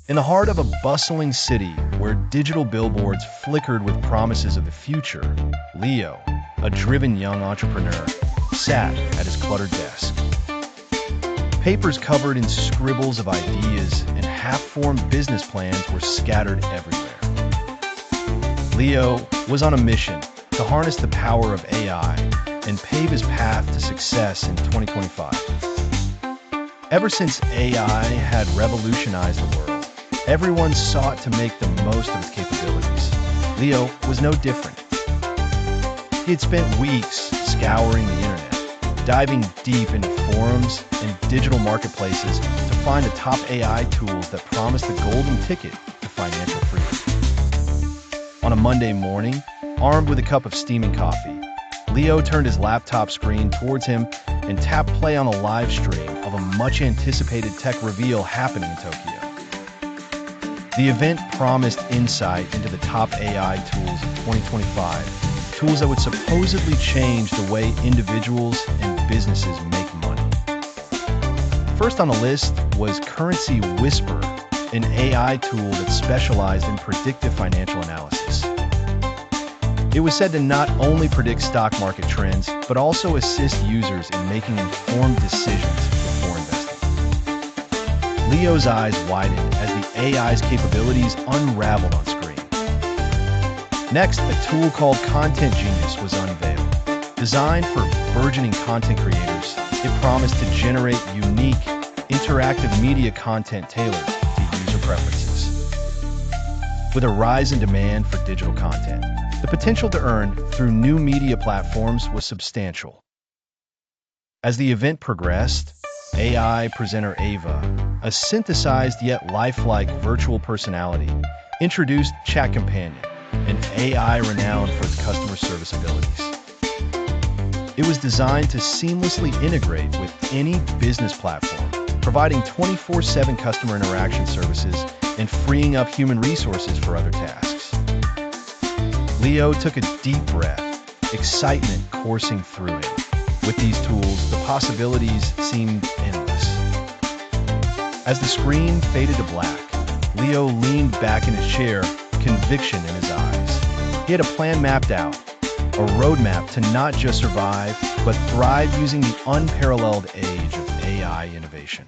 In the heart of a bustling city where digital billboards flickered with promises of the future, Leo, a driven young entrepreneur, sat at his cluttered desk. Papers covered in scribbles of ideas and half-formed business plans were scattered everywhere. Leo was on a mission to harness the power of AI and pave his path to success in 2025. Ever since AI had revolutionized the world, everyone sought to make the most of its capabilities. Leo was no different. He had spent weeks scouring the internet, diving deep into forums and digital marketplaces to find the top AI tools that promised the golden ticket to financial freedom. On a Monday morning, armed with a cup of steaming coffee, Leo turned his laptop screen towards him and tapped play on a live stream of a much-anticipated tech reveal happening in Tokyo. The event promised insight into the top AI tools of 2025, tools that would supposedly change the way individuals and businesses make money. First on the list was Currency Whisper, an AI tool that specialized in predictive financial analysis. It was said to not only predict stock market trends, but also assist users in making informed decisions before investing. Leo's eyes widened as the AI's capabilities unraveled on screen. Next, a tool called Content Genius was unveiled. Designed for burgeoning content creators, it promised to generate unique, interactive media content tailored to user preferences. With a rise in demand for digital content, the potential to earn through new media platforms was substantial. As the event progressed, AI presenter Ava, a synthesized yet lifelike virtual personality, introduced ChatCompanion, an AI renowned for its customer service abilities. It was designed to seamlessly integrate with any business platform, providing 24/7 customer interaction services and freeing up human resources for other tasks. Leo took a deep breath, excitement coursing through him. With these tools, the possibilities seemed endless. As the screen faded to black, Leo leaned back in his chair, conviction in his eyes. He had a plan mapped out, a roadmap to not just survive, but thrive using the unparalleled age of AI innovation.